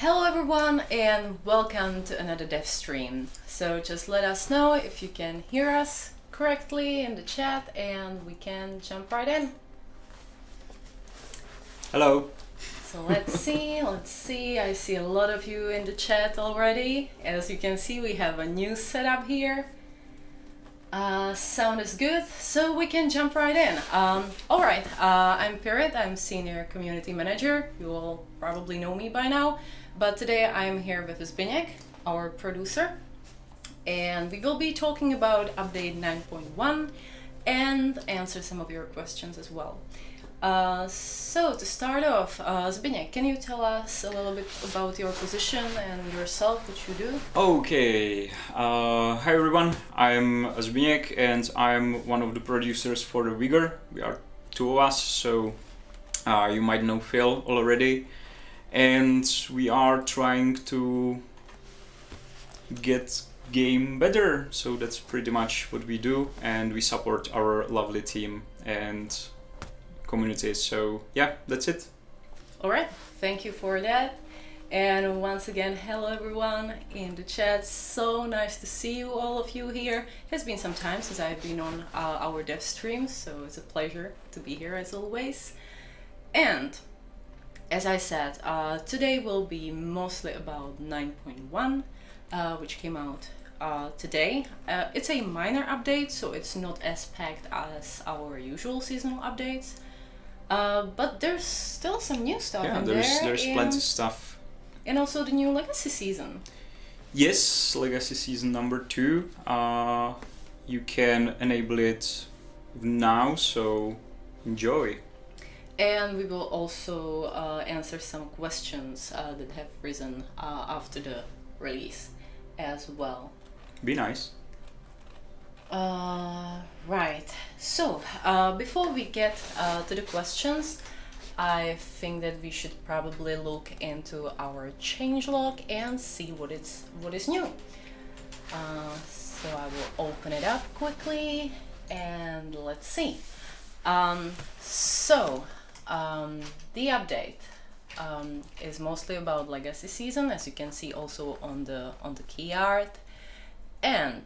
Hello everyone and welcome to another dev stream. So just let us know if you can hear us correctly in the chat and we can jump right in. Hello. So let's see, I see a lot of you in the chat already. As you can see, we have a new setup here. Sound is good, so we can jump right in. Alright, I'm Pyrit, I'm Senior Community Manager. You all probably know me by now. But today I'm here with Zbyněk, our producer. And we will be talking about update 9.1 and answer some of your questions as well. So to start off, Zbyněk, can you tell us a little bit about your position and yourself, what you do? Okay. Hi everyone. I'm Zbyněk and I'm one of the producers for the Vigor. We are two of us, so you might know Phil already. And we are trying to get game better, so that's pretty much what we do, and we support our lovely team and community. So yeah, that's it. All right, thank you for that. And once again, hello everyone in the chat. So nice to see you, all of you here. It has been some time since I've been on our dev streams, so it's a pleasure to be here as always. And as I said, today will be mostly about 9.1, which came out today. It's a minor update, so it's not as packed as our usual seasonal updates. But there's still some new stuff in there. Yeah, there's plenty of stuff. And also the new Legacy season. Yes, Legacy season number 2. You can enable it now, so enjoy. And we will also answer some questions that have risen after the release as well. Be nice. Right, so before we get to the questions, I think that we should probably look into our changelog and see what is new. So I will open it up quickly and let's see. The update is mostly about Legacy season, as you can see also on the key art. And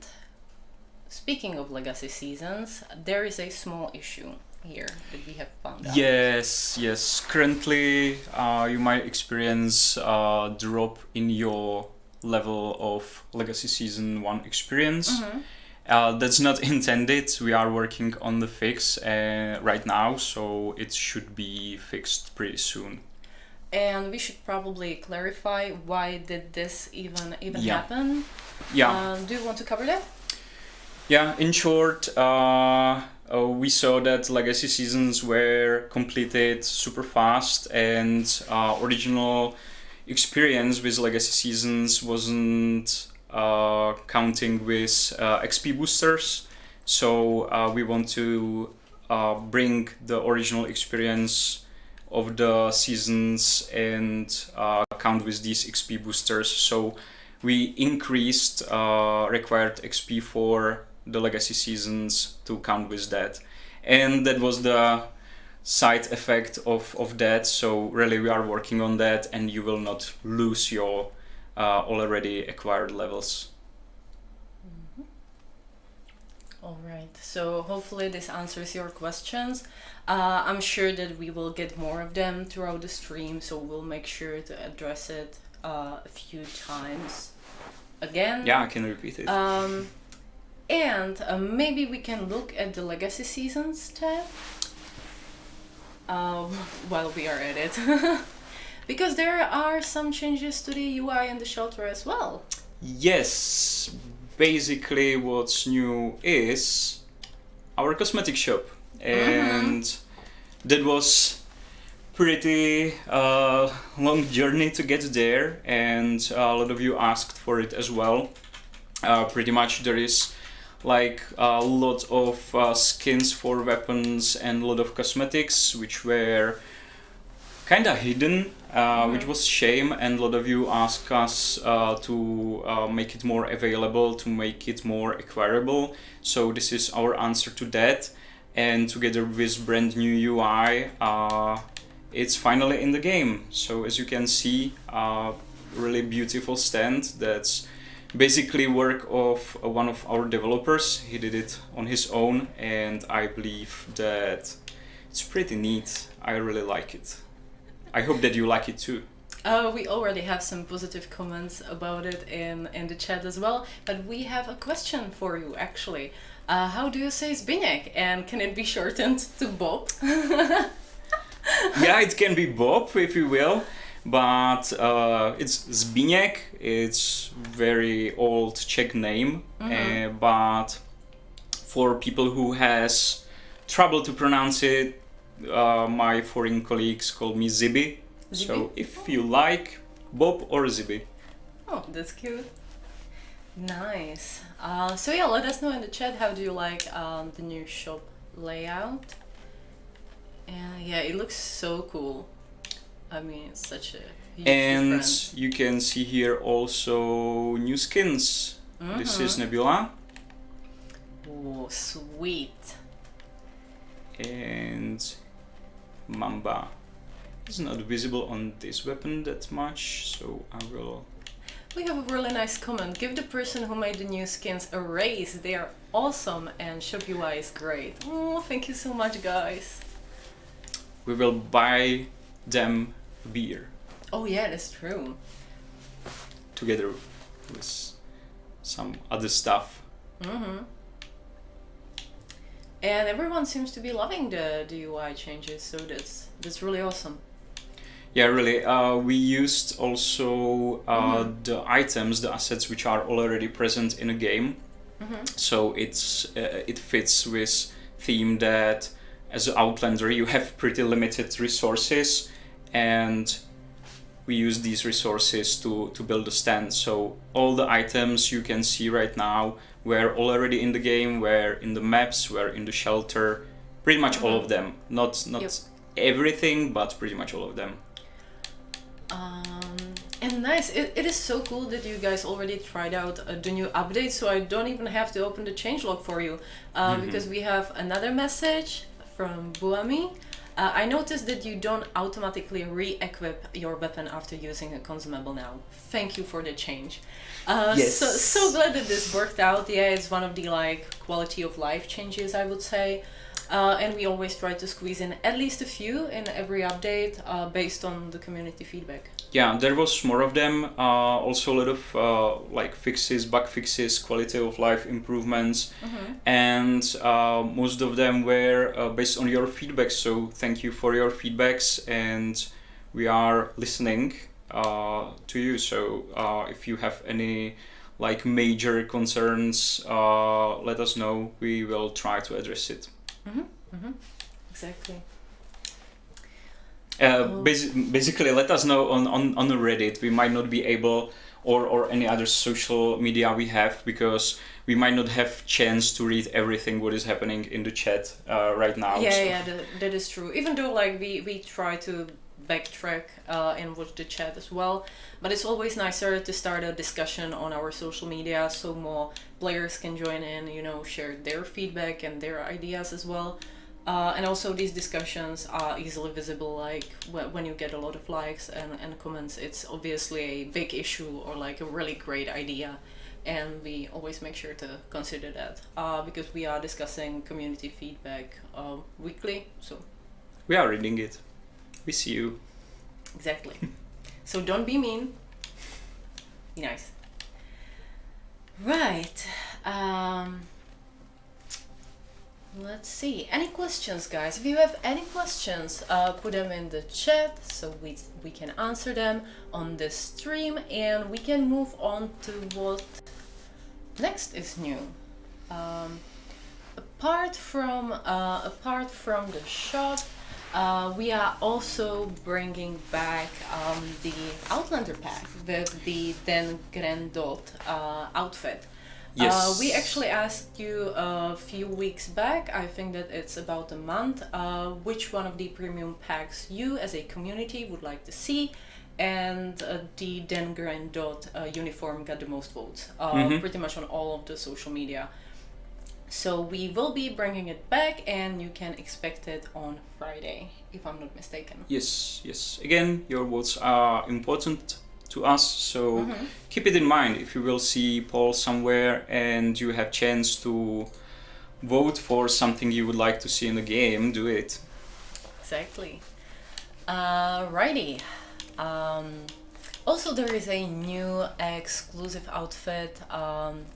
speaking of Legacy seasons, there is a small issue here that we have found out. Yes. Currently, you might experience a drop in your level of Legacy Season 1 experience. Mm-hmm. That's not intended. We are working on the fix right now, so it should be fixed pretty soon. And we should probably clarify why did this even happen. Yeah. Do you want to cover that? Yeah, in short, we saw that Legacy seasons were completed super fast, and original experience with Legacy seasons wasn't counting with XP boosters. So we want to bring the original experience of the seasons and count with these XP boosters. So we increased required XP for the Legacy seasons to count with that, and that was the side effect of that. So really we are working on that, and you will not lose your already acquired levels. Mm-hmm. All right, so hopefully this answers your questions. I'm sure that we will get more of them throughout the stream, so we'll make sure to address it a few times again. Yeah, I can repeat it. And maybe we can look at the Legacy Seasons tab while we are at it. Because there are some changes to the UI and the shelter as well. Yes, basically what's new is our cosmetic shop. And that was pretty long journey to get there, and a lot of you asked for it as well. Pretty much there is like a lot of skins for weapons and a lot of cosmetics which were kinda hidden, which was shame, and a lot of you asked us to make it more available, to make it more acquirable. So this is our answer to that, and together with brand new UI, it's finally in the game. So as you can see, really beautiful stand that's basically work of one of our developers. He did it on his own, and I believe that it's pretty neat. I really like it. I hope that you like it too. We already have some positive comments about it in the chat as well, but we have a question for you actually. How do you say Zbyněk, and can it be shortened to Bob? Yeah, it can be Bob if you will, but it's Zbyněk. It's very old Czech name, but for people who has trouble to pronounce it, my foreign colleagues call me Zibi. So if you like, Bob or Zibi. Oh, that's cute. Nice. So yeah, let us know in the chat how do you like the new shop layout. Yeah, it looks so cool. I mean, it's such a huge And difference. you can see here also new skins. This is Nebula. Oh, sweet. And Mamba is not visible on this weapon that much, so I will... We have a really nice comment. Give the person who made the new skins a raise. They are awesome and shop UI is great. Oh, thank you so much, guys. We will buy them beer Oh yeah, that's true. together with some other stuff. And everyone seems to be loving the UI changes, so that's really awesome. Yeah, really. We used also the items, the assets which are already present in a game. So it fits with theme that as an Outlander you have pretty limited resources, and we use these resources to build a stand. So all the items you can see right now were already in the game, were in the maps, were in the shelter, pretty much all of them. Not everything, but pretty much all of them. And nice, it is so cool that you guys already tried out the new update, so I don't even have to open the changelog for you, because we have another message from Buami. I noticed that you don't automatically re-equip your weapon after using a consumable now. Thank you for the change. Yes. So glad that this worked out. Yeah, it's one of the quality of life changes, I would say. And we always try to squeeze in at least a few in every update based on the community feedback. Yeah, there was more of them. Also a lot of fixes, bug fixes, quality of life improvements, and most of them were based on your feedback. So thank you for your feedbacks, and we are listening to you. So if you have any major concerns, let us know. We will try to address it. Exactly. Basically, let us know on Reddit. We might not be able, or any other social media we have, because we might not have chance to read everything what is happening in the chat right now. Yeah, that is true. Even though we try to backtrack and watch the chat as well, but it's always nicer to start a discussion on our social media so more players can join in, share their feedback and their ideas as well. And also these discussions are easily visible, when you get a lot of likes and comments, it's obviously a big issue or a really great idea, and we always make sure to consider that because we are discussing community feedback weekly, so we are reading it. We see you. Exactly. So don't be mean. Be nice. Right. Let's see. Any questions, guys? If you have any questions, put them in the chat so we can answer them on this stream, and we can move on to what next is new. Apart from the shop, we are also bringing back the Outlander pack with the Den Grandot outfit. Yes. We actually asked you a few weeks back, I think that it's about a month, which one of the premium packs you as a community would like to see, and the Den Grandot uniform got the most votes, pretty much on all of the social media. So we will be bringing it back, and you can expect it on Friday, if I'm not mistaken. Yes. Again, your votes are important to us. So keep it in mind if you will see polls somewhere and you have chance to vote for something you would like to see in the game, do it. Exactly. Righty. Also, there is a new exclusive outfit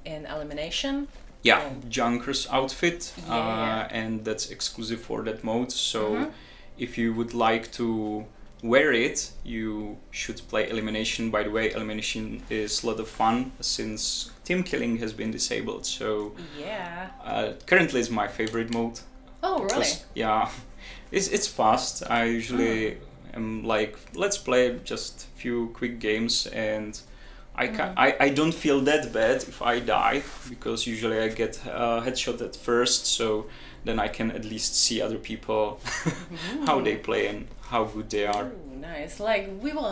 in Elimination. Yeah, Junker's outfit, Yeah. and that's exclusive for that mode. So if you would like to wear it, you should play Elimination. By the way, Elimination is a lot of fun since team killing has been disabled. So Yeah. currently it's my favorite mode. Oh, really? Yeah, it's fast. I usually am like, let's play just a few quick games, and I don't feel that bad if I die, because usually I get headshot at first, so then I can at least see other people how they play and how good they are. Ooh, nice. Like, we will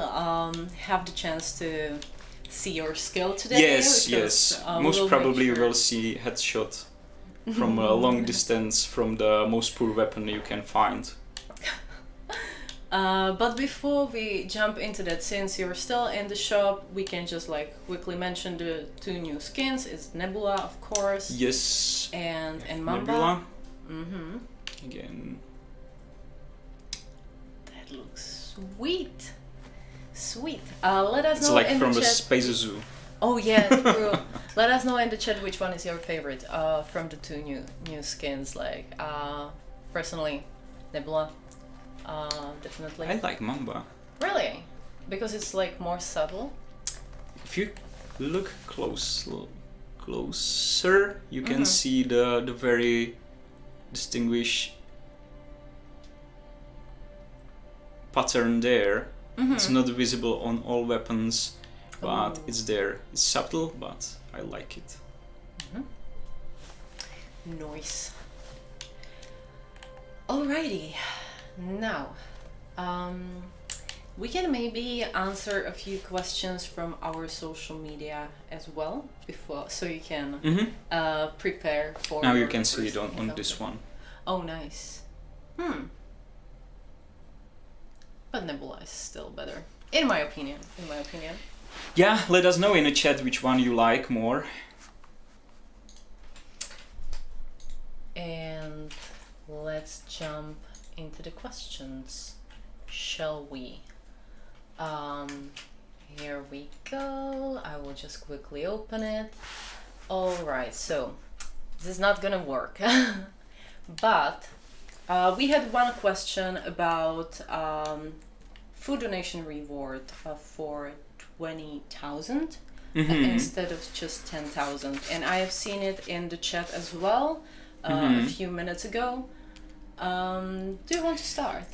have the chance to see your skill today. Yes, because, yes. we Most will probably make you will see headshot from a long distance from the most poor weapon you can find. But before we jump into that, since you're still in the shop, we can just like quickly mention the two new skins. It's Nebula, of course. Yes. And Mamba. Nebula. Mm-hmm. Again. That looks sweet. Sweet. Let us It's know like in from the the chat. Space Zoo. Oh yeah, true. Let us know in the chat which one is your favorite from the two new skins. Like personally, Nebula, definitely. I like Mamba. Really? Because it's like more subtle. If you look closer, you can see the very distinguished pattern there. It's not visible on all weapons, but it's there. It's subtle, but I like it. Nice. Alrighty. Now, we can maybe answer a few questions from our social media as well before, so you can prepare for. Now you your can see first it on encounter. this one. Oh, nice. But Nebula is still better, in my opinion. Yeah, let us know in the chat which one you like more. And let's jump into the questions, shall we? Here we go. I will just quickly open it. All right, so this is not gonna work, but we had one question about food donation reward for 20,000 instead of just 10,000, and I have seen it in the chat as well a few minutes ago. Do you want to start?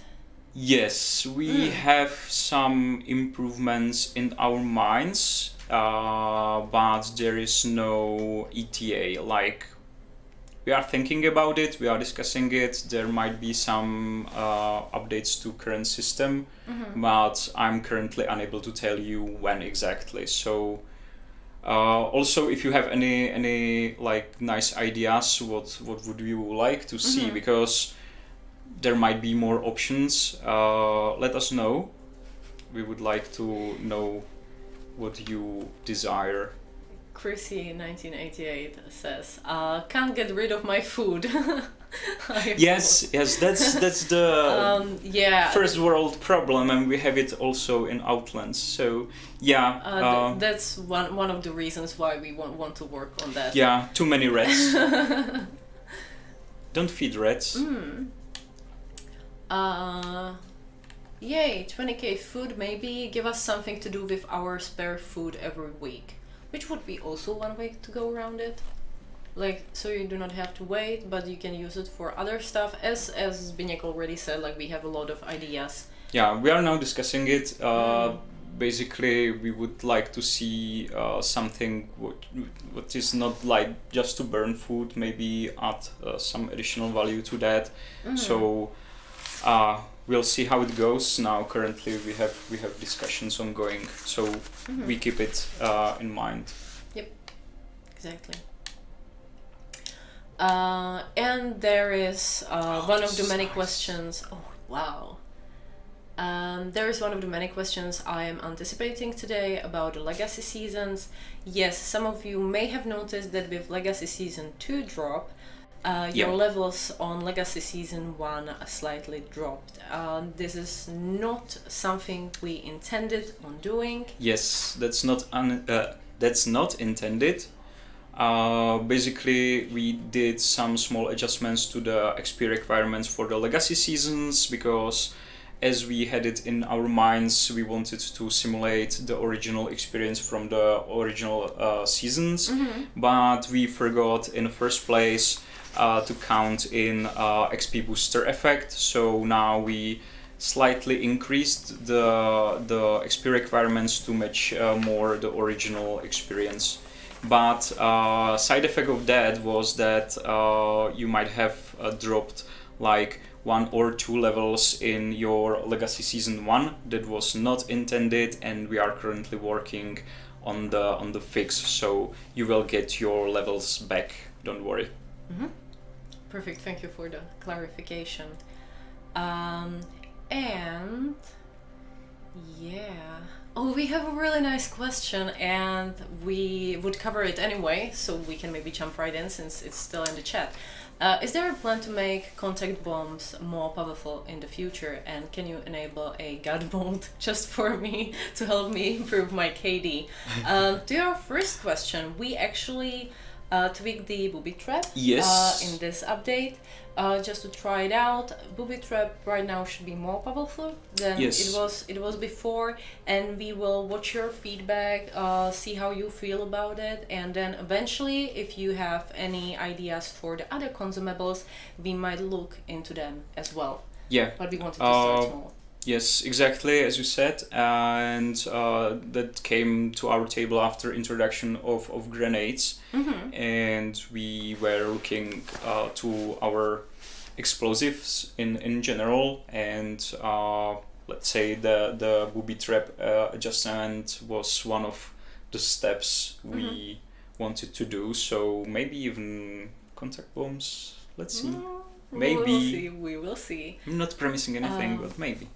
Yes, we have some improvements in our minds, but there is no ETA. Like, we are thinking about it, we are discussing it. There might be some updates to current system, but I'm currently unable to tell you when exactly. So also, if you have any like nice ideas, what would you like to see? Because there might be more options. Let us know. We would like to know what you desire. Chrissy 1988 says, "Can't get rid of my food." Yes, that's the yeah. first world problem, and we have it also in Outlands. So yeah, that's one of the reasons why we want to work on that. yeah, too many rats. Don't feed rats. Yay, 20k food, maybe give us something to do with our spare food every week, which would be also one way to go around it. Like, so you do not have to wait, but you can use it for other stuff. As Zbyněk already said, like, we have a lot of ideas. Yeah, we are now discussing it. Basically, we would like to see something what is not like just to burn food, maybe add some additional value to that. So we'll see how it goes. Now currently we have discussions ongoing, so we keep it in mind. Yep, exactly. And there is one of the many questions. Oh wow, There is one of the many questions I am anticipating today about the Legacy seasons. Yes, some of you may have noticed that with Legacy Season 2 drop, your levels on Legacy Season 1 are slightly dropped. This is not something we intended on doing. Yes, that's not intended. Basically, we did some small adjustments to the XP requirements for the Legacy seasons because as we had it in our minds, we wanted to simulate the original experience from the original seasons, but we forgot in the first place to count in XP booster effect. So now we slightly increased the XP requirements to match more the original experience. But side effect of that was that you might have dropped like 1 or 2 levels in your Legacy Season 1. That was not intended, and we are currently working on the fix, so you will get your levels back, don't worry. Perfect, thank you for the clarification. And yeah, we have a really nice question, and we would cover it anyway, so we can maybe jump right in since it's still in the chat. Is there a plan to make contact bombs more powerful in the future, and can you enable a god mode just for me to help me improve my KD? To your first question, we actually tweaked the booby trap in this update just to try it out. Booby trap right now should be more powerful than it was before, and we will watch your feedback, see how you feel about it, and then eventually if you have any ideas for the other consumables, we might look into them as well. But we wanted to start small. Yes, exactly as you said, and that came to our table after introduction of grenades, and we were looking to our explosives in general, and let's say the booby trap adjustment was one of the steps we wanted to do. So maybe even contact bombs. Let's see. Maybe we will see. I'm not promising anything, but maybe.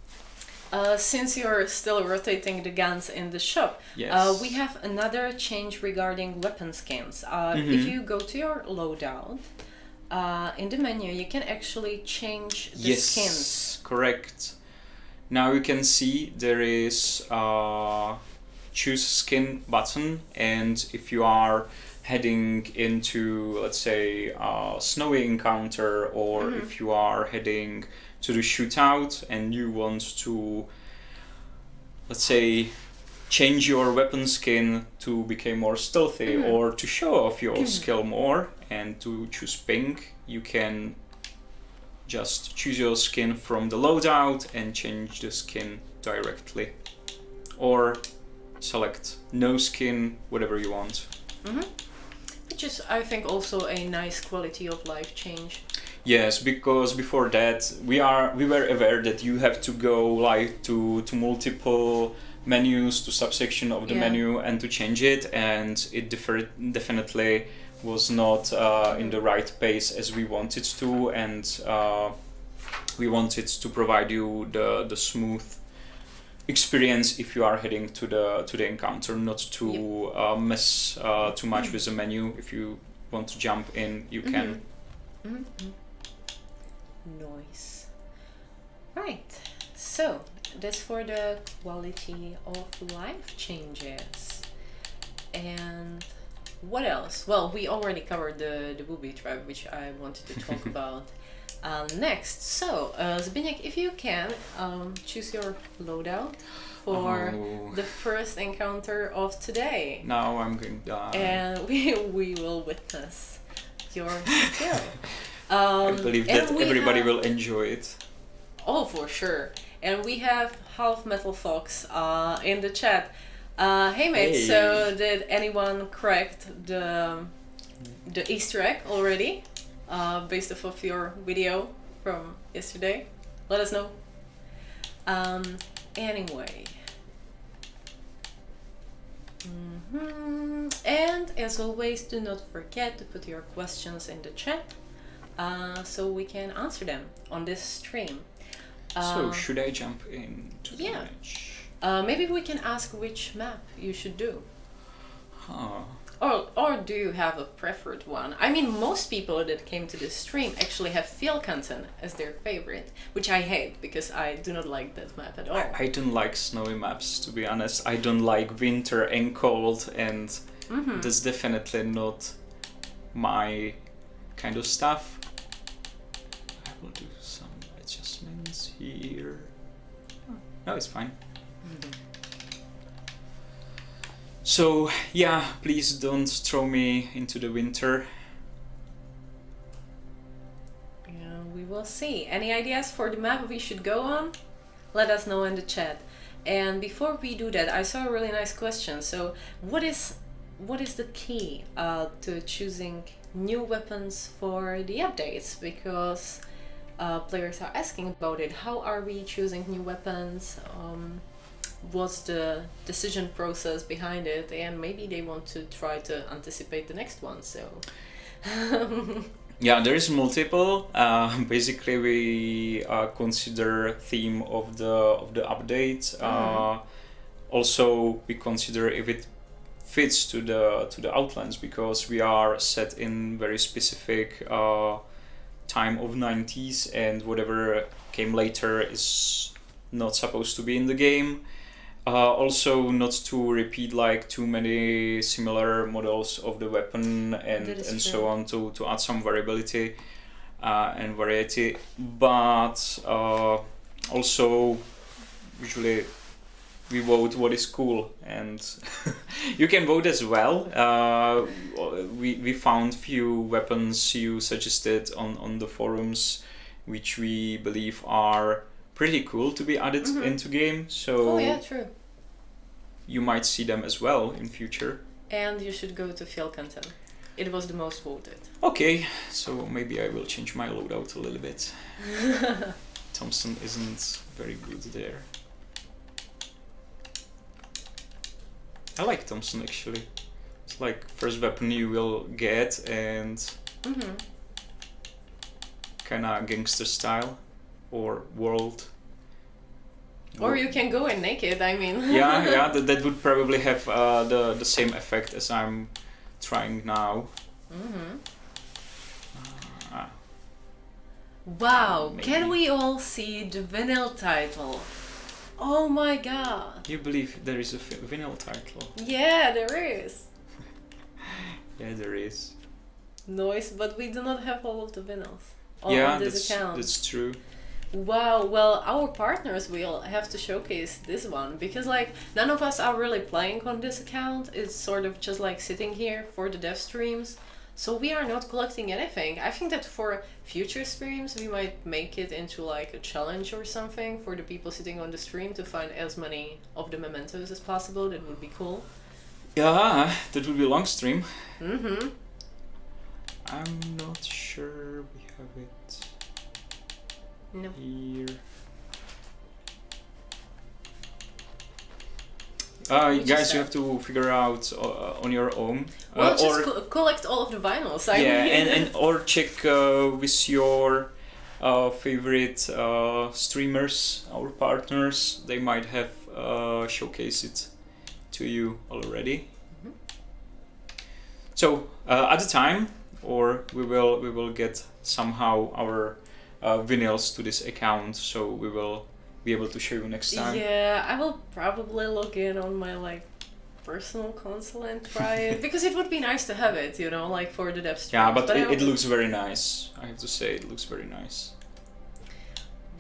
Since you're still rotating the guns in the shop, we have another change regarding weapon skins. If you go to your loadout, in the menu you can actually change the skins. Correct. Now you can see there is choose skin button, and if you are heading into, let's say, a snowy encounter, or if you are heading to the shootout and you want to, let's say, change your weapon skin to become more stealthy or to show off your skill more and to choose pink, you can just choose your skin from the loadout and change the skin directly, or select no skin, whatever you want. Which is, I think, also a nice quality of life change. Yes, because before that we were aware that you have to go like to multiple menus, to subsection of the menu, and to change it, and it definitely was not in the right pace as we wanted to, and we wanted to provide you the smooth experience if you are heading to the encounter, not to mess too much with the menu. If you want to jump in, you can. Nice. Right, so that's for the quality of life changes. And what else? Well, we already covered the booby trap, which I wanted to talk about next. So, Zbyněk, if you can, choose your loadout for the first encounter of today. Now I'm going down. And we will witness your skill. I believe that everybody will enjoy it. Oh, for sure. And we have Half Metal Fox in the chat. Hey mate, so did anyone correct the Easter egg already? Based off of your video from yesterday? Let us know. Anyway. And as always, do not forget to put your questions in the chat so we can answer them on this stream. So should I jump into the yeah. match? Maybe we can ask which map you should do. Huh. Or do you have a preferred one? I mean, most people that came to this stream actually have Fjellkanten as their favorite, which I hate because I do not like that map at all. I don't like snowy maps, to be honest. I don't like winter and cold, and that's definitely not my kind of stuff. I will do some adjustments here. No, it's fine. So yeah, please don't throw me into the winter. Yeah, we will see. Any ideas for the map we should go on? Let us know in the chat. And before we do that, I saw a really nice question. So what is the key to choosing new weapons for the updates? Because players are asking about it. How are we choosing new weapons? What's the decision process behind it? And maybe they want to try to anticipate the next one. So yeah, there is multiple. Basically, we consider theme of the update. Also, we consider if it fits to the Outlands, because we are set in very specific time of 90s, and whatever came later is not supposed to be in the game. Also, not to repeat like too many similar models of the weapon and so on, to add some variability and variety. But also, usually we vote what is cool, and you can vote as well. We found few weapons you suggested on the forums, which we believe are pretty cool to be added into game. So yeah, true. You might see them as well in future. And you should go to Fjellkanten. It was the most voted. Okay, so maybe I will change my loadout a little bit. Thompson isn't very good there. I like Thompson actually. It's like first weapon you will get, and kinda gangster style or world. Or you can go in naked, I mean. yeah, that would probably have the same effect as I'm trying now. Wow, maybe. can we all see the vinyl title? Oh my god. You believe there is a vinyl title? Yeah, there is. Yeah, there is. Noise, but we do not have all of the vinyls Yeah, on this account. That's true. Wow, well, our partners will have to showcase this one, because like none of us are really playing on this account. It's sort of just like sitting here for the dev streams, so we are not collecting anything. I think that for future streams we might make it into like a challenge or something for the people sitting on the stream to find as many of the mementos as possible. That would be cool. Yeah, that would be a long stream. I'm not sure we have it. No. Here. Guys, you have to figure out on your own. Well, just collect all of the vinyls. And or check with your favorite streamers, our partners. They might have showcased it to you already. So at the time, or we will get somehow our vinyls to this account, so we will be able to show you next time. Yeah, I will probably log in on my like personal console and try it, because it would be nice to have it, you know, like for the dev streams. Yeah, but it looks very nice. I have to say, it looks very nice.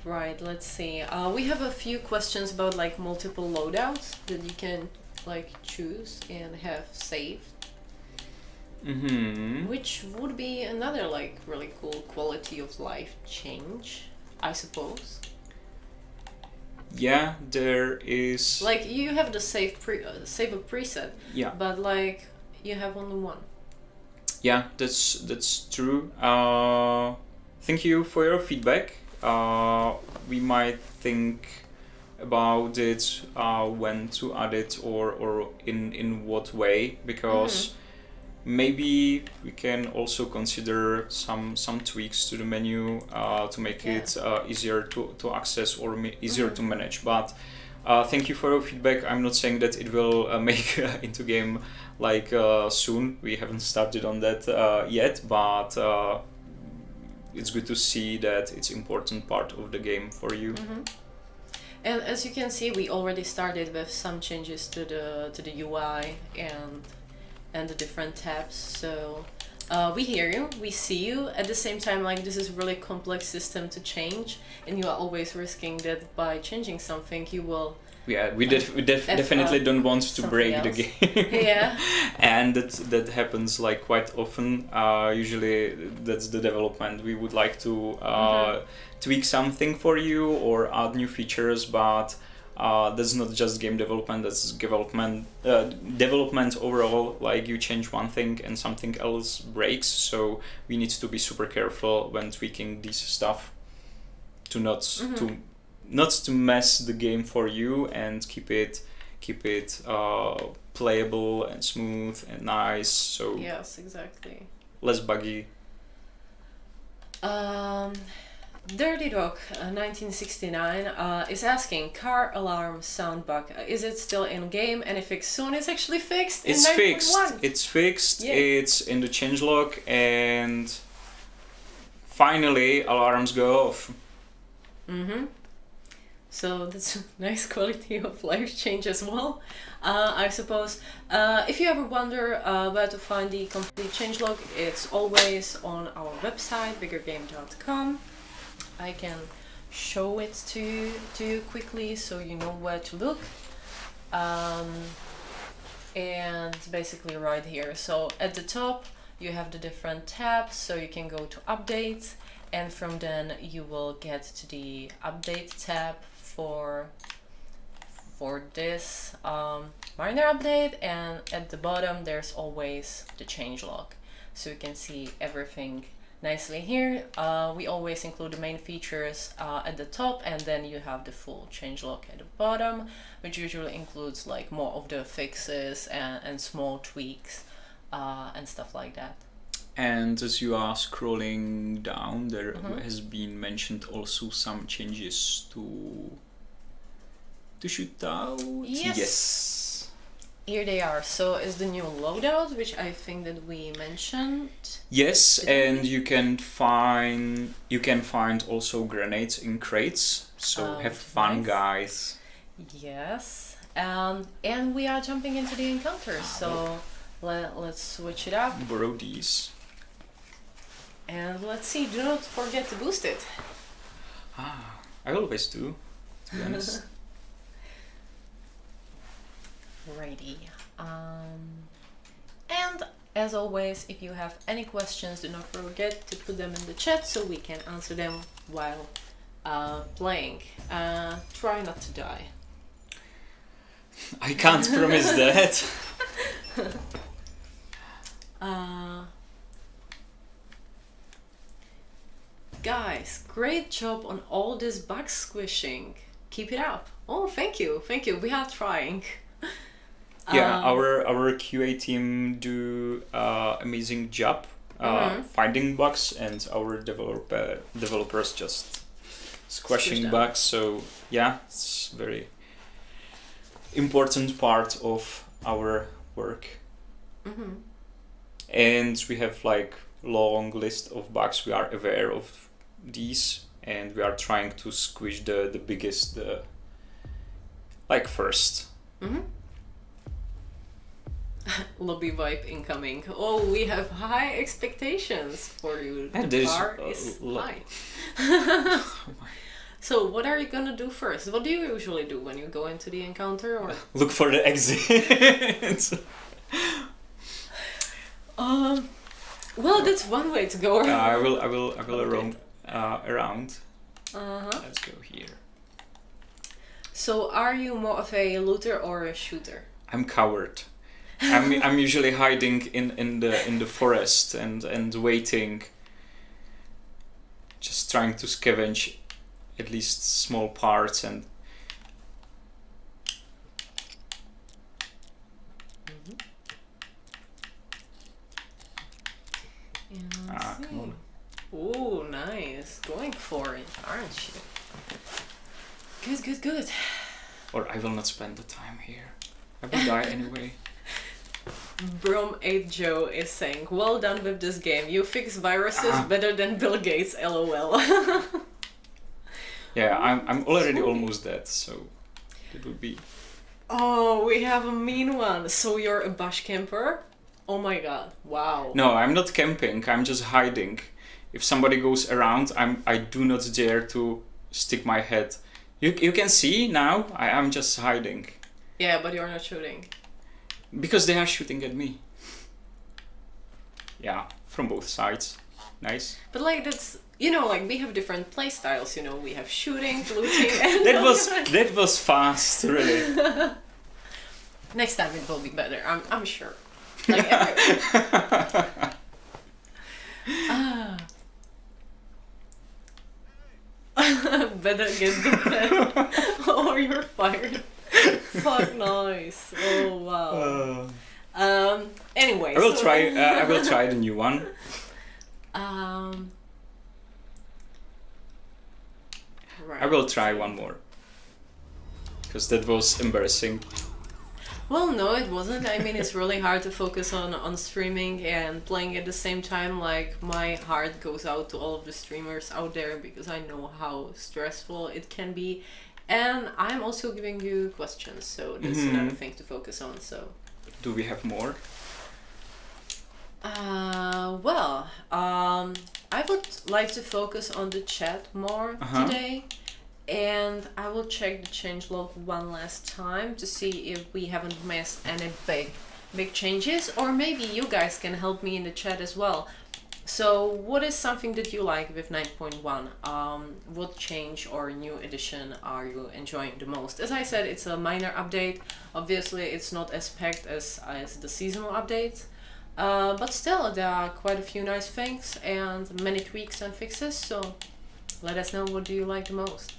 Right, let's see. We have a few questions about like multiple loadouts that you can like choose and have saved. Which would be another like really cool quality of life change, I suppose. Yeah, there is. Like you have the save a preset. Yeah. But like you have only one. Yeah, that's true. Thank you for your feedback. We might think about it, when to add it, or in what way, because maybe we can also consider some tweaks to the menu to make it easier to access or easier to manage. But thank you for your feedback. I'm not saying that it will make into game like soon. We haven't started on that yet, but it's good to see that it's important part of the game for you. And as you can see, we already started with some changes to the UI and the different tabs. So we hear you, we see you. At the same time, like, this is a really complex system to change, and you are always risking that by changing something you will. Yeah, we definitely don't want to break the game. Yeah. And that happens like quite often. Usually that's the development. We would like to tweak something for you or add new features, but that's not just game development, that's development overall. Like, you change one thing and something else breaks, so we need to be super careful when tweaking this stuff to not to mess the game for you and keep it playable and smooth and nice. So yes, exactly. Less buggy. Dirty Dog 1969 is asking, car alarm sound bug. Is it still in game? Any fix soon? It's actually fixed. It's in fixed. 9.1. It's fixed. Yeah. It's in the changelog, and finally alarms go off. So that's a nice quality of life change as well, I suppose. If you ever wonder where to find the complete changelog, it's always on our website, vigorgame.com. I can show it to you quickly so you know where to look. And basically right here. So at the top you have the different tabs, so you can go to update, and from then you will get to the update tab for this minor update, and at the bottom there's always the changelog, so you can see everything nicely here. We always include the main features at the top, and then you have the full changelog at the bottom, which usually includes like more of the fixes and small tweaks and stuff like that. And as you are scrolling down, there has been mentioned also some changes to shootout. Yes. Here they are. So is the new loadout, which I think that we mentioned. Yes, and you can find also grenades in crates. So have fun, nice. guys. Yes. And we are jumping into the encounters. So let's switch it up. Borrow these. And let's see. Do not forget to boost it. I always do, to be honest. Righty. And as always, if you have any questions, do not forget to put them in the chat so we can answer them while playing. Try not to die. I can't promise that. Guys, great job on all this bug squishing. Keep it up. Oh, thank you. We are trying. Yeah, our QA team do amazing job finding bugs, and our developers just squashing bugs. So yeah, it's very important part of our work. And we have like long list of bugs. We are aware of these, and we are trying to squish the biggest first. Lobby vibe incoming. Oh, we have high expectations for you. And the bar is high. So what are you gonna do first? What do you usually do when you go into the encounter? Or look for the exit. Well, that's one way to go around. I will around. Let's go here. So are you more of a looter or a shooter? I'm coward. I'm usually hiding in the forest and waiting, just trying to scavenge at least small parts and. And Ah, let's come on. see. Ooh, nice. Going for it, aren't you? Good, good, good. Or I will not spend the time here. I will die anyway. Brom 8 Joe is saying, well done with this game. You fix viruses better than Bill Gates, lol. Yeah, I'm already almost dead, so it would be... Oh, we have a mean one. So you're a bush camper? Oh my god, wow. No, I'm not camping, I'm just hiding. If somebody goes around, I do not dare to stick my head. You can see now, I'm just hiding. Yeah, but you're not shooting. Because they are shooting at me. Yeah, from both sides. Nice. But like that's, you know, like we have different play styles, you know, we have shooting, looting, and That was fast, really. next time it will be better, I'm sure. Like everywhere. Better get the pen or you're fired. Fuck, nice. Oh wow. Anyway, I will try the new one. Right. I will try one more. Because that was embarrassing. Well, no, it wasn't. I mean, it's really hard to focus on streaming and playing at the same time. Like, my heart goes out to all of the streamers out there because I know how stressful it can be. And I'm also giving you questions, so that's another thing to focus on, so... Do we have more? I would like to focus on the chat more today. And I will check the changelog one last time to see if we haven't missed any big changes, or maybe you guys can help me in the chat as well. So what is something that you like with 9.1? What change or new addition are you enjoying the most? As I said, it's a minor update. Obviously it's not as packed as the seasonal updates, but still there are quite a few nice things and many tweaks and fixes, so let us know what do you like the most.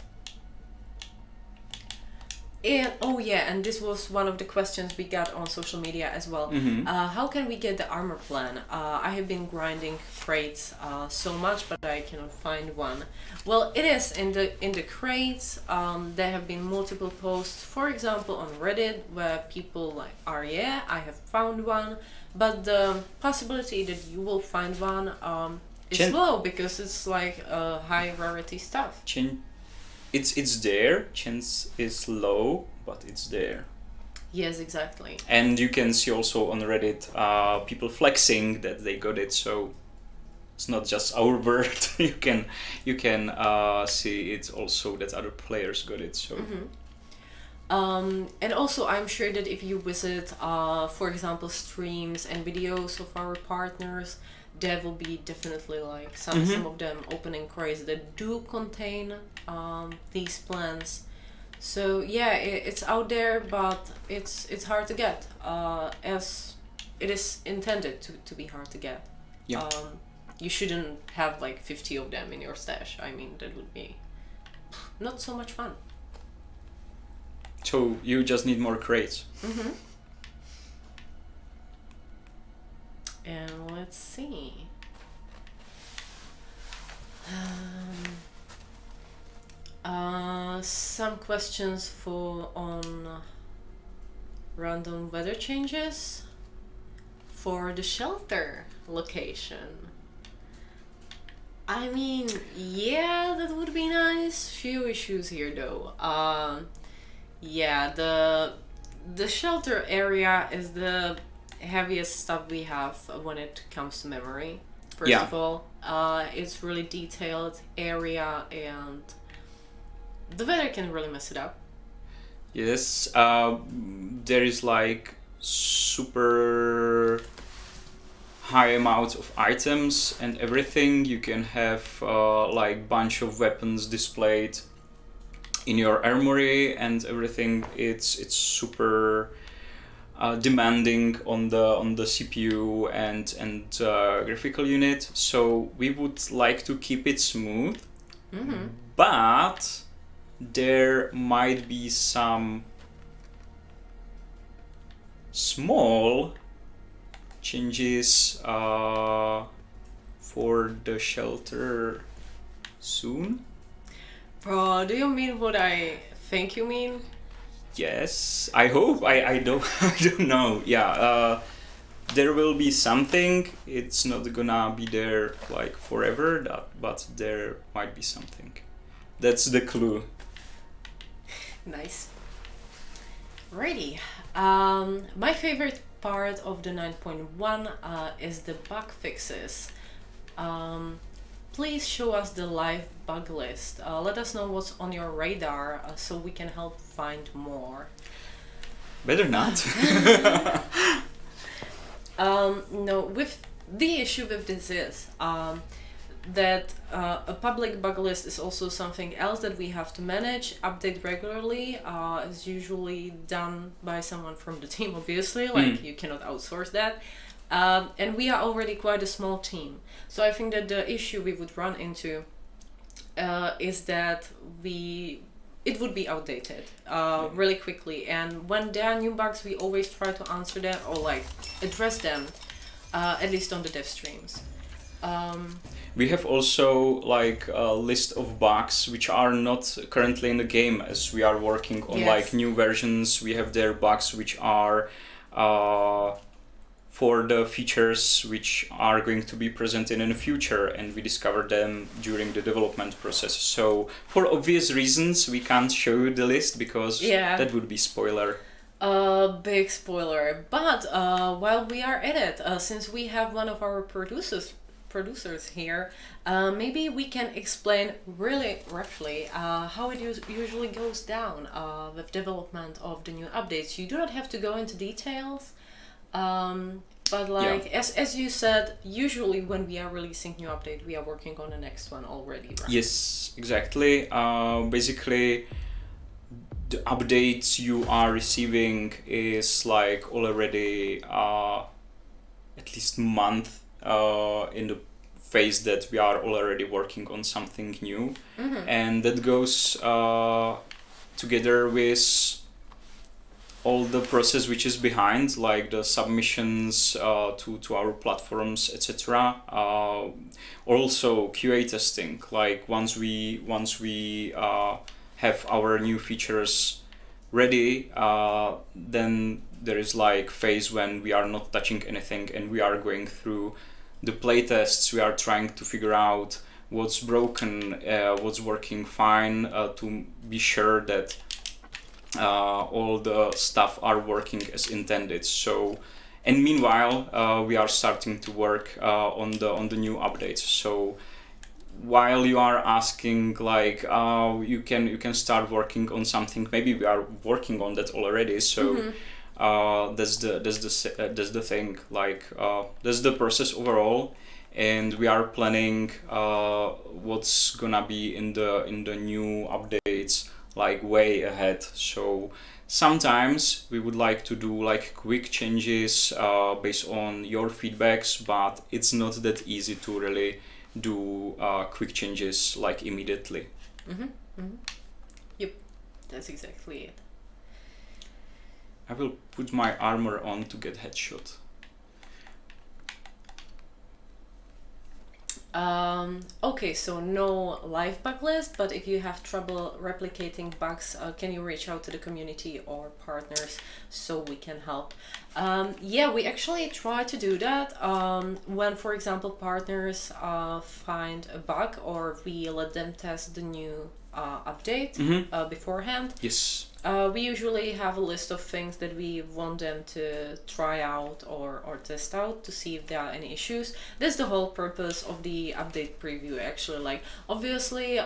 And oh yeah, and this was one of the questions we got on social media as well. How can we get the armor plan? I have been grinding crates so much, but I cannot find one. Well, it is in the crates. There have been multiple posts, for example on Reddit, where people like are, yeah, I have found one, but the possibility that you will find one is low because it's like high rarity stuff. It's there, chance is low, but it's there. Yes, exactly. And you can see also on Reddit people flexing that they got it, so it's not just our word. you can see it's also that other players got it. So. And also I'm sure that if you visit, for example, streams and videos of our partners, there will be definitely like some of them opening crates that do contain these plans. So yeah, it's out there, but it's hard to get, as it is intended to be hard to get. Yeah. You shouldn't have like 50 of them in your stash. I mean, that would be not so much fun. So you just need more crates. And let's see. Some questions on random weather changes for the shelter location. I mean, yeah, that would be nice. Few issues here though. Yeah, the shelter area is the heaviest stuff we have when it comes to memory. First of all, it's really detailed area, and the weather can really mess it up. Yes, there is like super high amount of items and everything. You can have like bunch of weapons displayed in your armory and everything. It's super demanding on the CPU and graphical unit. So we would like to keep it smooth, but there might be some small changes for the shelter soon. Bro, do you mean what I think you mean? Yes, I hope. I don't I don't know. Yeah, there will be something. It's not gonna be there like forever, but there might be something. That's the clue. Nice. Righty. My favorite part of the 9.1 is the bug fixes. Please show us the live bug list. Let us know what's on your radar so we can help find more. Better not. No, with the issue with this is that a public bug list is also something else that we have to manage, update regularly. Is usually done by someone from the team, obviously, like you cannot outsource that. And we are already quite a small team. So I think that the issue we would run into is that it would be outdated really quickly. And when there are new bugs, we always try to answer them or like address them, at least on the dev streams. We have also like a list of bugs which are not currently in the game, as we are working on like new versions. We have their bugs which are for the features which are going to be presented in the future, and we discovered them during the development process. So for obvious reasons we can't show you the list because that would be spoiler. Big spoiler. But while we are at it, since we have one of our producers here, maybe we can explain really roughly how it usually goes down with development of the new updates. You do not have to go into details, but like as you said, usually when we are releasing new update, we are working on the next one already, right? Yes, exactly. Basically, the updates you are receiving is like already at least month in the phase that we are already working on something new, and that goes together with all the process which is behind, like the submissions to our platforms, etc. Also QA testing, like once we have our new features ready, then there is like phase when we are not touching anything and we are going through the playtests. We are trying to figure out what's broken, what's working fine, to be sure that all the stuff are working as intended. So, and meanwhile, we are starting to work on the new updates. So, while you are asking like you can start working on something, maybe we are working on that already. So. That's the thing. Like that's the process overall, and we are planning what's gonna be in the new updates like way ahead. So sometimes we would like to do like quick changes based on your feedbacks, but it's not that easy to really do quick changes like immediately. Yep, that's exactly it. I will put my armor on to get headshot. Okay, so no live bug list, but if you have trouble replicating bugs, can you reach out to the community or partners so we can help? Yeah, we actually try to do that when, for example, partners find a bug or we let them test the new update beforehand. Yes. We usually have a list of things that we want them to try out or test out to see if there are any issues. That's the whole purpose of the update preview, actually. Like, obviously,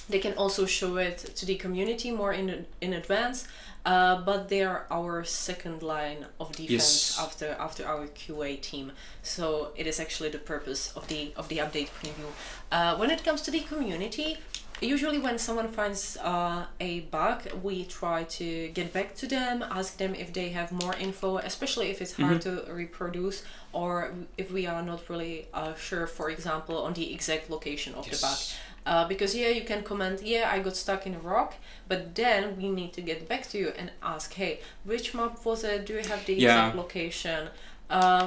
they can also show it to the community more in advance, but they are our second line of defense after our QA team. So it is actually the purpose of the update preview. When it comes to the community, usually when someone finds a bug, we try to get back to them, ask them if they have more info, especially if it's hard to reproduce or if we are not really sure, for example, on the exact location of the bug. Because you can comment, I got stuck in a rock, but then we need to get back to you and ask, hey, which map was it? Do you have the exact location?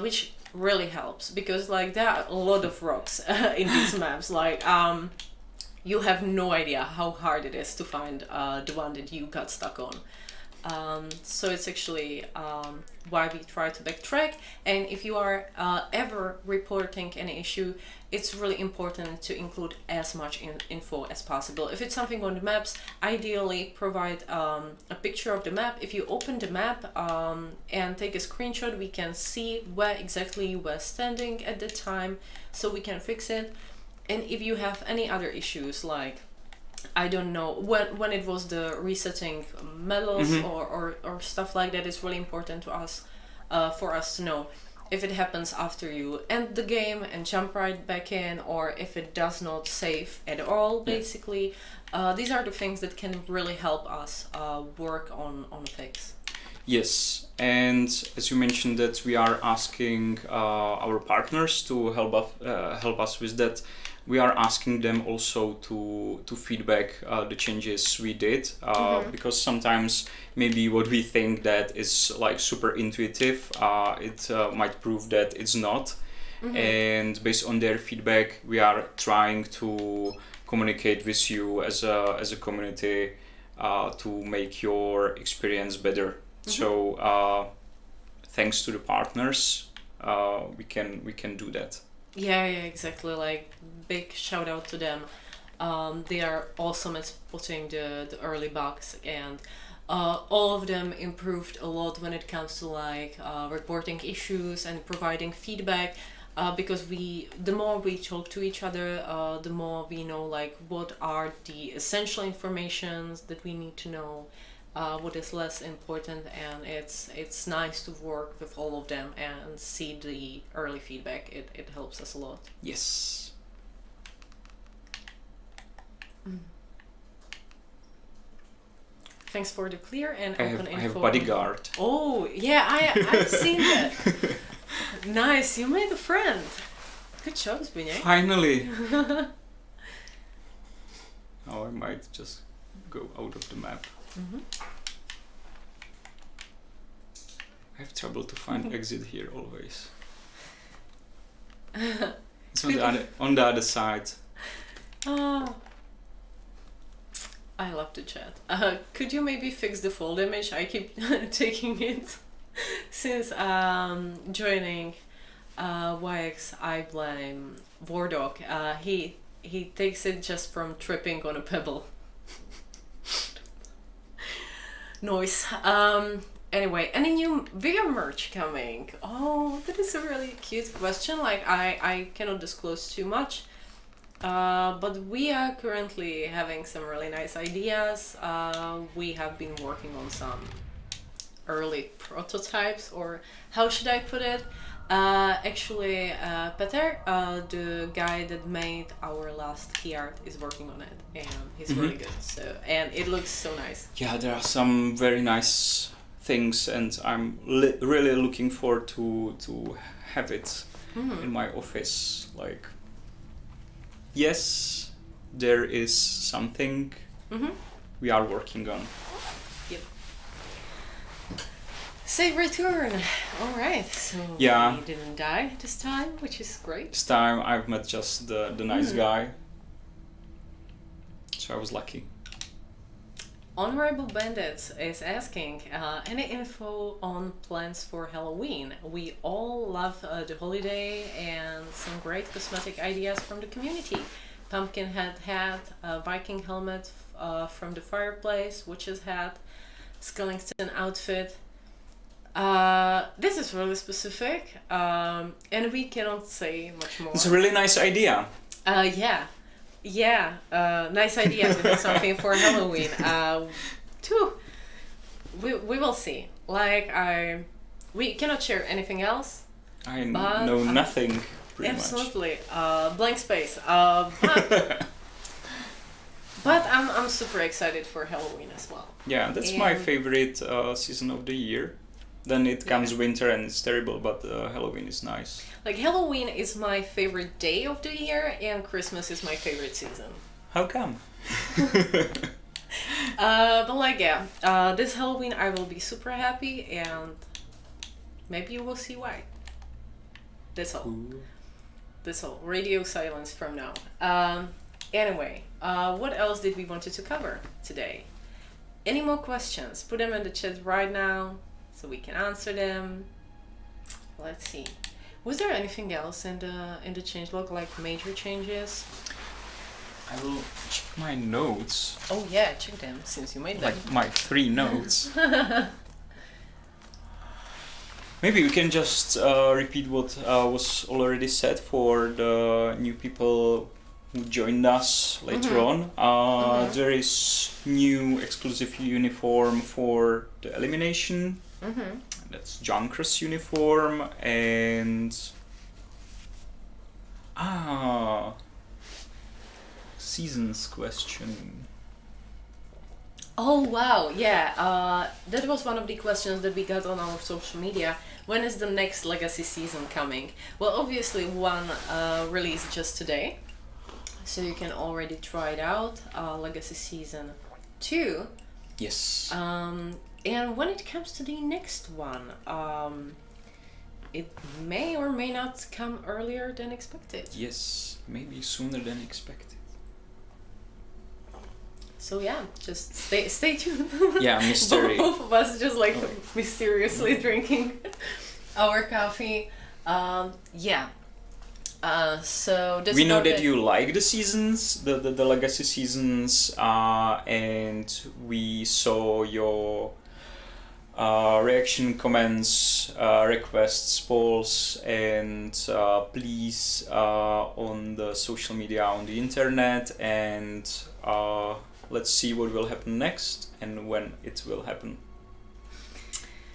Which really helps, because like there are a lot of rocks in these maps. Like you have no idea how hard it is to find the one that you got stuck on. So it's actually why we try to backtrack. And if you are ever reporting an issue, it's really important to include as much info as possible. If it's something on the maps, ideally provide a picture of the map. If you open the map and take a screenshot, we can see where exactly you were standing at the time, so we can fix it. And if you have any other issues, like I don't know, when it was the resetting medals or stuff like that, it's really important to us for us to know if it happens after you end the game and jump right back in, or if it does not save at all, basically. These are the things that can really help us work on a fix. Yes, and as you mentioned that we are asking our partners to help us with that, we are asking them also to feedback the changes we did, because sometimes maybe what we think that is like super intuitive, it might prove that it's not. And based on their feedback, we are trying to communicate with you as a community to make your experience better. So thanks to the partners, we can do that. Yeah, exactly. Like, big shout out to them. They are awesome at spotting the early bugs, and all of them improved a lot when it comes to like reporting issues and providing feedback. Because the more we talk to each other, the more we know like what are the essential informations that we need to know, what is less important, and it's nice to work with all of them and see the early feedback. It helps us a lot. Yes. Thanks for the clear and open info. I have bodyguard. Oh yeah, I've seen that. Nice, you made a friend. Good job, Zbyněk. Finally. Oh, I might just go out of the map. I have trouble to find exit here always. It's on the other side. Oh, I love the chat. Could you maybe fix the fall damage? I keep taking it since joining YX. I blame Wardog. He takes it just from tripping on a pebble. Noise. Anyway, any new Vigor merch coming? Oh, that is a really cute question. Like, I cannot disclose too much. But we are currently having some really nice ideas. We have been working on some early prototypes, or how should I put it? Actually, Peter, the guy that made our last key art, is working on it, and he's really good. So, and it looks so nice. Yeah, there are some very nice things, and I'm really looking forward to have it in my office. Like, yes, there is something we are working on. Yep. Safe return. All right. So yeah, we didn't die this time, which is great. This time I've met just the nice guy, so I was lucky. Honorable Bandits is asking, any info on plans for Halloween? We all love the holiday and some great cosmetic ideas from the community. Pumpkinhead hat, Viking helmet from the fireplace, witch's hat, skeleton outfit. This is really specific, and we cannot say much more. It's a really nice idea. Yeah, nice idea to do something for Halloween. We will see. Like, we cannot share anything else. I know nothing, pretty absolutely. Blank space. But I'm super excited for Halloween as well. Yeah, that's my favorite season of the year. Then it comes winter and it's terrible, but Halloween is nice. Like, Halloween is my favorite day of the year, and Christmas is my favorite season. How come? But like, yeah, this Halloween I will be super happy, and maybe you will see why. That's all. Cool. That's all. Radio silence from now. Anyway, what else did we wanted to cover today? Any more questions? Put them in the chat right now so we can answer them. Let's see. Was there anything else in the changelog, like major changes? I will check my notes. Oh yeah, check them since you made them. Like my 3 notes. Maybe we can just repeat what was already said for the new people who joined us later on. There is new exclusive uniform for the elimination. That's Junker's uniform, and seasons question. Oh wow, yeah. That was one of the questions that we got on our social media. When is the next Legacy season coming? Well, obviously one released just today, so you can already try it out. Legacy season 2. Yes. And when it comes to the next one, it may or may not come earlier than expected. Yes, maybe sooner than expected. So yeah, just stay tuned. Yeah, mystery. Both of us just like mysteriously drinking our coffee. Yeah. So that's we know about that it. you like the seasons, the Legacy seasons, and we saw your reaction, comments, requests, polls, and please on the social media, on the internet, and let's see what will happen next and when it will happen.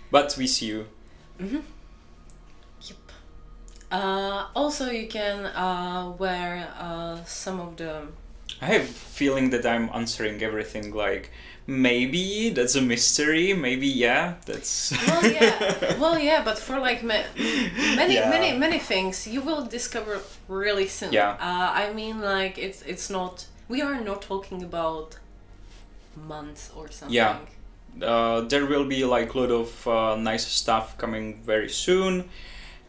But we see you. Yep. Also, you can wear some of the. I have a feeling that I'm answering everything like, maybe that's a mystery, maybe yeah, that's... Well, yeah, but for like Yeah. many things you will discover really soon. Yeah. I mean, like it's not. We are not talking about months or something. Yeah. There will be like a lot of nice stuff coming very soon,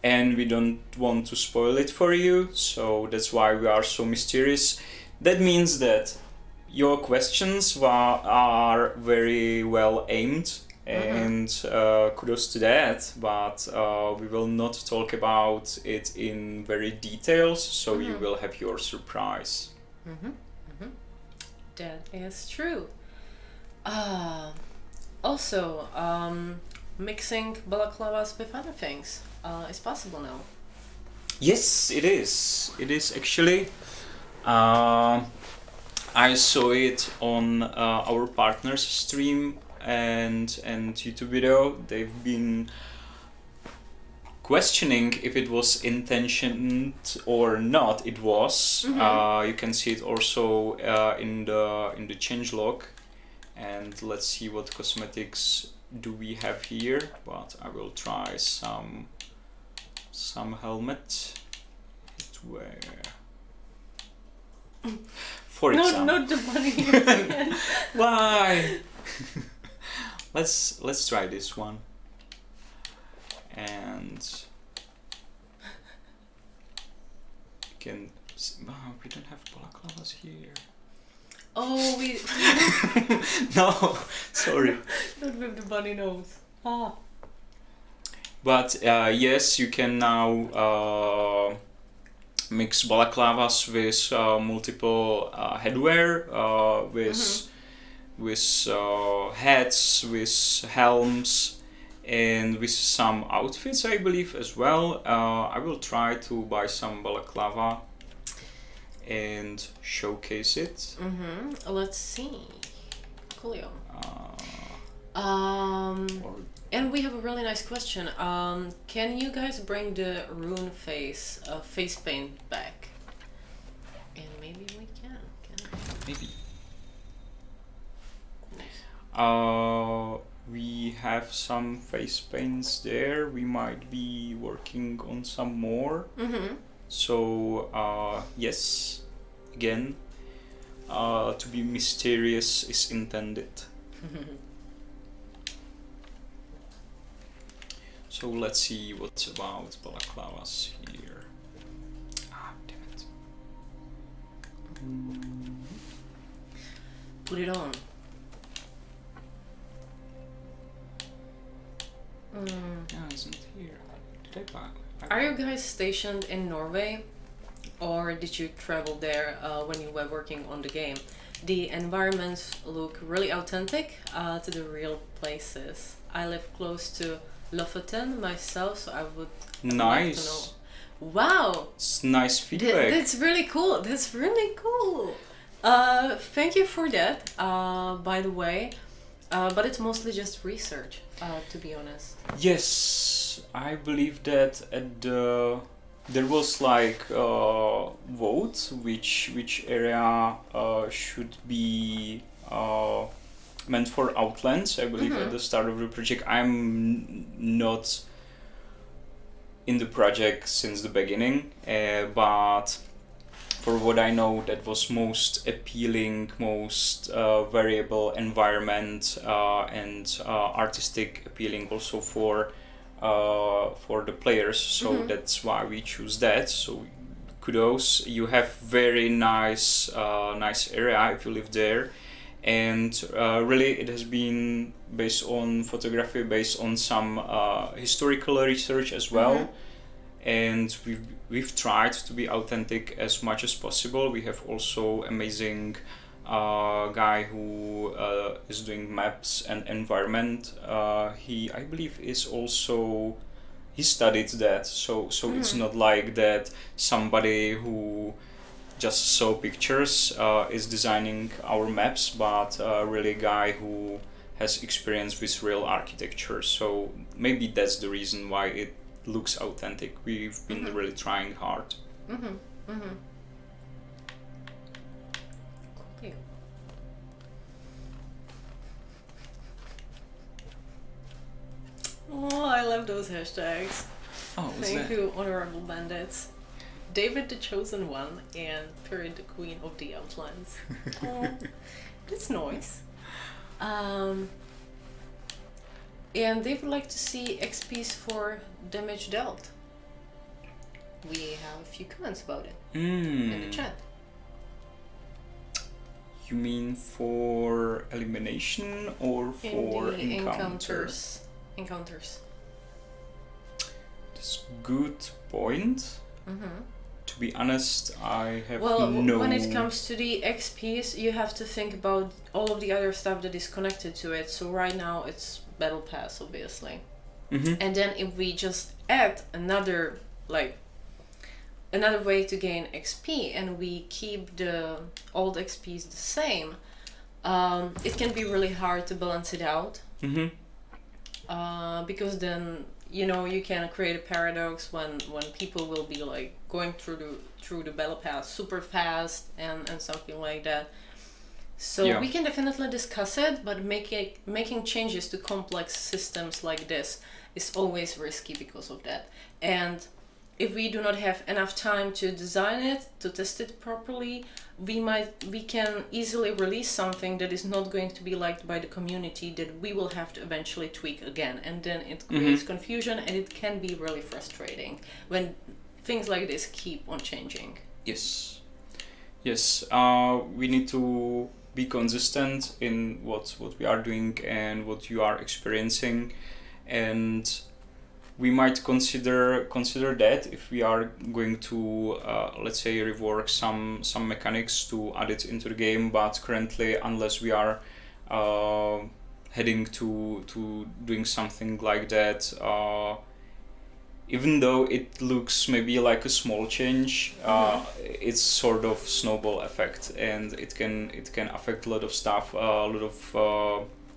and we don't want to spoil it for you, so that's why we are so mysterious. That means that your questions are very well aimed, and kudos to that, but we will not talk about it in very details, so you will have your surprise. That is true. Also, mixing balaclavas with other things is possible now. Yes, it is. It is actually. I saw it on our partners' stream and YouTube video. They've been questioning if it was intentioned or not. It was. You can see it also in the changelog. And let's see what cosmetics do we have here. But I will try some helmet. Where? For example. Not the bunny again. Why? Let's try this one. And you can. Oh, we don't have balaclavas here. Oh, we. No, sorry. Not with the bunny nose. But yes, you can now mix balaclavas with multiple headwear, with hats, with helms, and with some outfits, I believe, as well. I will try to buy some balaclava and showcase it. Let's see. Coolio. Or And we have a really nice question. Can you guys bring the rune face paint back? And maybe we can. maybe. We have some face paints there. We might be working on some more. So yes, again, to be mysterious is intended. So let's see what's about balaclavas here. Ah, damn it. Put it on. Yeah, isn't here. Did I buy? Are you guys stationed in Norway, or did you travel there when you were working on the game? The environments look really authentic to the real places. I live close to Lofoten myself, so I would like to know. Wow! It's nice feedback. That's really cool. That's really cool. Thank you for that, by the way. But it's mostly just research, to be honest. Yes, I believe that at the there was like vote which area should be meant for Outlands. I believe at the start of the project. I'm not in the project since the beginning, but for what I know, that was most appealing, most variable environment and artistic appealing also for the players. So that's why we choose that. So kudos, you have very nice nice area if you live there, and really it has been based on photography, based on some historical research as well. And we've tried to be authentic as much as possible. We have also amazing guy who is doing maps and environment. He, I believe, is also he studied that. So it's not like that somebody who just saw pictures is designing our maps, but really a guy who has experience with real architecture. So maybe that's the reason why it looks authentic. We've been really trying hard. Cool. Oh, I love those hashtags. Oh, Thank you, honorable bandits. David the Chosen One and Pyrit the Queen of the Outlands. Oh, that's nice. And they would like to see XPs for damage dealt. We have a few comments about it in the chat. You mean for elimination or for In the encounters? Encounters. That's a good point. To be honest, I have when it comes to the XPs, you have to think about all of the other stuff that is connected to it. So right now it's Battle Pass, obviously. And then if we just add another way to gain XP and we keep the old XPs the same, it can be really hard to balance it out. Because then you can create a paradox when people will be like going through the battle pass super fast and something like that. So we can definitely discuss it, but making changes to complex systems like this is always risky because of that. And if we do not have enough time to design it, to test it properly, we can easily release something that is not going to be liked by the community, that we will have to eventually tweak again, and then it creates confusion, and it can be really frustrating when things like this keep on changing. Yes, we need to be consistent in what we are doing and what you are experiencing, and we might consider that if we are going to let's say rework some mechanics to add it into the game. But currently, unless we are heading to doing something like that, even though it looks maybe like a small change, it's sort of snowball effect, and it can affect a lot of stuff, a lot of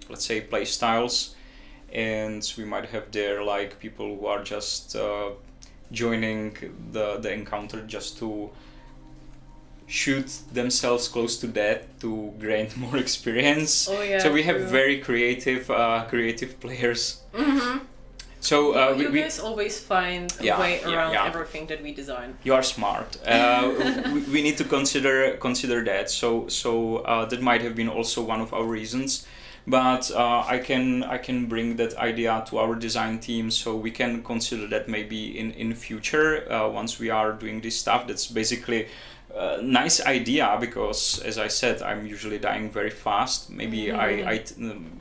let's say play styles. And we might have there like people who are just joining the encounter just to shoot themselves close to death to gain more experience. So we have very creative players. So you guys always find a way around everything that we design. You are smart. We need to consider that. So that might have been also one of our reasons. but I can bring that idea to our design team, so we can consider that maybe in future once we are doing this stuff. That's basically a nice idea, because as I said, I'm usually dying very fast. Maybe I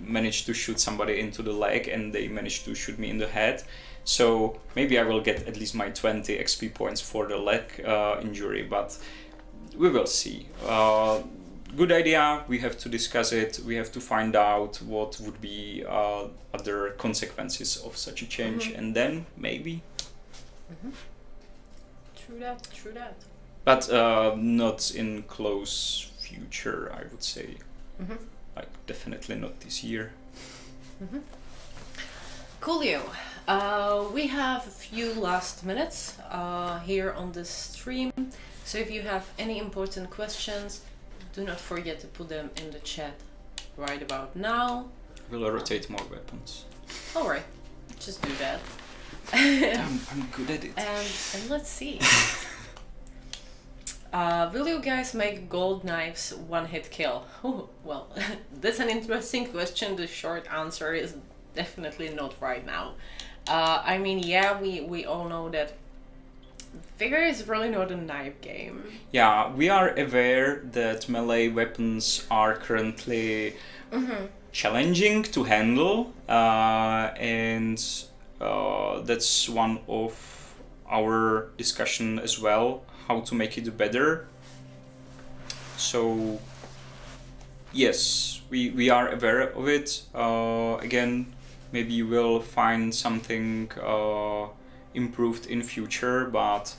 managed to shoot somebody into the leg and they managed to shoot me in the head. So maybe I will get at least my 20 XP points for the leg injury, but we will see. Good idea. We have to discuss it. We have to find out what would be other consequences of such a change, and then maybe. True that. But not in close future, I would say. Like definitely not this year. Coolio. We have a few last minutes here on the stream, so if you have any important questions, do not forget to put them in the chat right about now. We'll rotate more weapons. Alright, just do that. I'm good at it. And let's see. Will you guys make gold knives one-hit kill? Oh, well, that's an interesting question. The short answer is definitely not right now. I mean, yeah, we all know that Vigor is really not a knife game. Yeah, we are aware that melee weapons are currently challenging to handle, and that's one of our discussion as well, how to make it better. So yes, we are aware of it. Again, maybe you will find something improved in future, but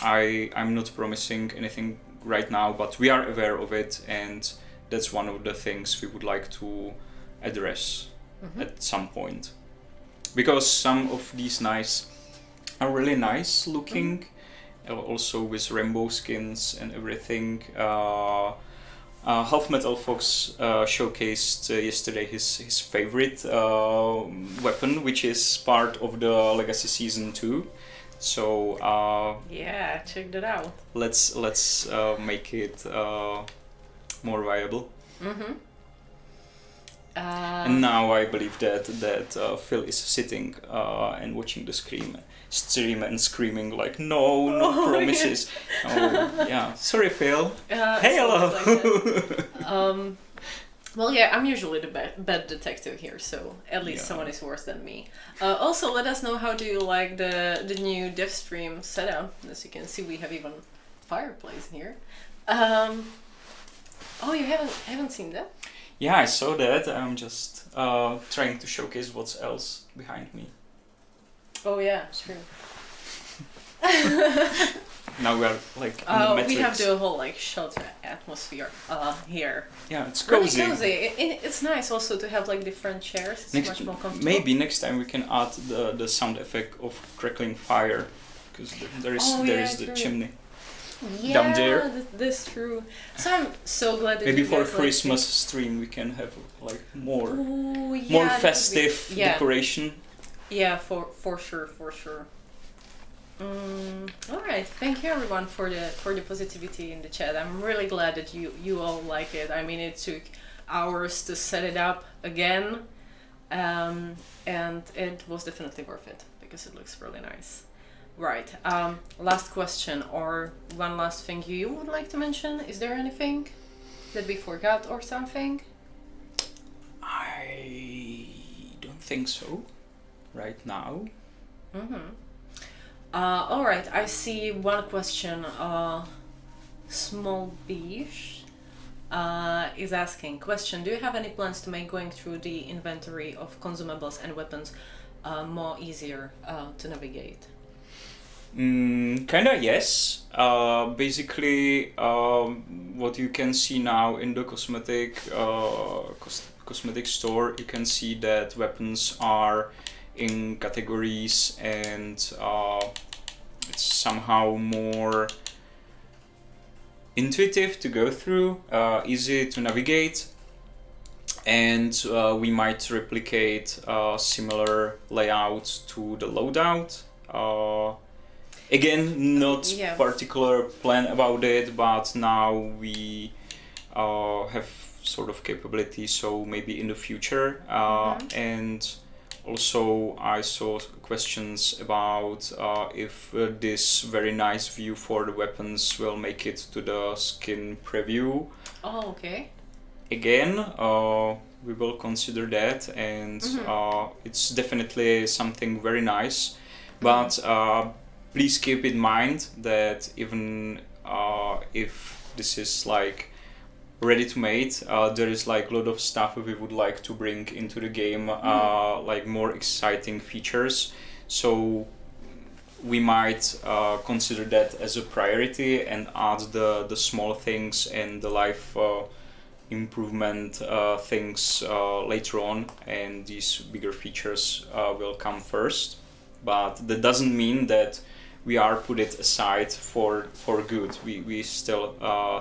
I'm not promising anything right now, but we are aware of it, and that's one of the things we would like to address at some point, because some of these knives are really nice looking, also with rainbow skins and everything. Half Metal Fox showcased yesterday his favorite weapon, which is part of the Legacy Season 2. So yeah, check that out. Let's make it more viable. And now I believe that Phil is sitting and watching the stream and screaming like, no promises. Yeah, sorry Phil. Hey, hello. Like well, yeah, I'm usually the bad detective here, so at least someone is worse than me. Also, let us know, how do you like the new dev stream setup? As you can see, we have even fireplace here. Oh, you haven't seen that? Yeah, I saw that. I'm just trying to showcase what's else behind me. Oh yeah, true. Now we are like in the Matrix. We have the whole like shelter atmosphere here. Yeah, it's cozy. Really cozy. It's nice also to have like different chairs. It's much more comfortable. Maybe next time we can add the sound effect of crackling fire, because there is the chimney. Yeah, down there. That's true. So I'm so glad that maybe you for guys Christmas stream we can have like more festive decoration. Yeah, for sure. All right, thank you everyone for the positivity in the chat. I'm really glad that you all like it. I mean, it took hours to set it up again, and it was definitely worth it because it looks really nice. Right. Last question, or one last thing you would like to mention? Is there anything that we forgot or something? I don't think so right now. All right, I see one question. Small Beach is asking, question, do you have any plans to make going through the inventory of consumables and weapons more easier to navigate? Kinda yes. Basically, what you can see now in the cosmetic store, you can see that weapons are in categories, and it's somehow more intuitive to go through, easy to navigate, and we might replicate similar layout to the loadout. Again, not particular plan about it, but now we have sort of capability, so maybe in the future. And also I saw questions about if this very nice view for the weapons will make it to the skin preview. Oh, okay. Again, we will consider that, and it's definitely something very nice. But please keep in mind that even if this is like ready to made, there is like a lot of stuff we would like to bring into the game, like more exciting features. So we might consider that as a priority and add the small things and the life improvement things later on, and these bigger features will come first. But that doesn't mean that we are put it aside for good. We still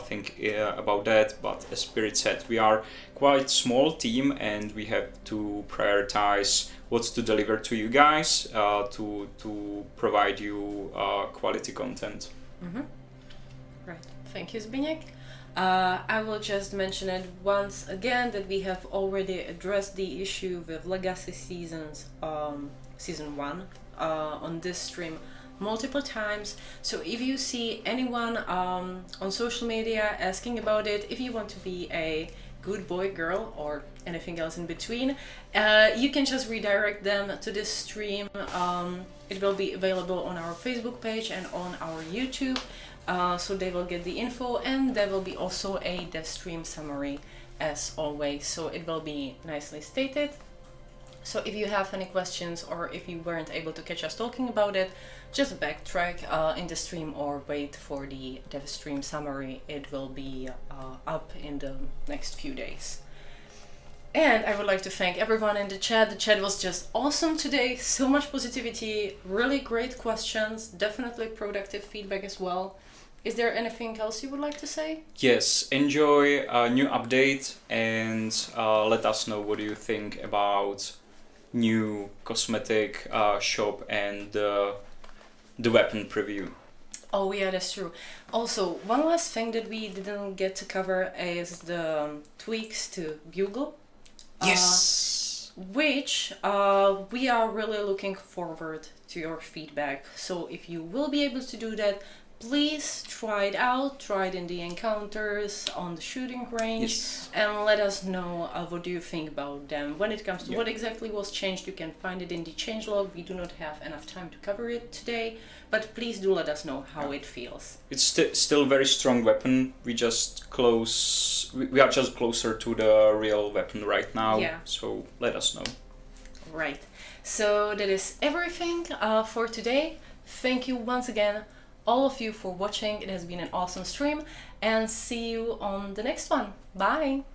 think about that, but as Pyrit said, we are quite small team and we have to prioritize what's to deliver to you guys to provide you quality content. Right. Thank you, Zbyněk. I will just mention it once again that we have already addressed the issue with Legacy Seasons, Season 1, on this stream multiple times. So if you see anyone on social media asking about it, if you want to be a good boy, girl, or anything else in between, you can just redirect them to this stream. It will be available on our Facebook page and on our YouTube, so they will get the info, and there will be also a dev stream summary as always, so it will be nicely stated. So if you have any questions or if you weren't able to catch us talking about it, just backtrack in the stream or wait for the dev stream summary. It will be up in the next few days. And I would like to thank everyone in the chat. The chat was just awesome today. So much positivity, really great questions, definitely productive feedback as well. Is there anything else you would like to say? Yes, enjoy a new update and let us know what you think about new cosmetic shop and the weapon preview. Oh yeah, that's true. Also, one last thing that we didn't get to cover is the tweaks to Bugle. Yes! Which we are really looking forward to your feedback. So if you will be able to do that, please try it out, try it in the encounters, on the shooting range, and let us know what do you think about them. When it comes to what exactly was changed, you can find it in the changelog. We do not have enough time to cover it today, but please do let us know how it feels. It's still very strong weapon. We are just closer to the real weapon right now, so let us know. Right. So that is everything for today. Thank you once again, all of you, for watching. It has been an awesome stream, and see you on the next one. Bye!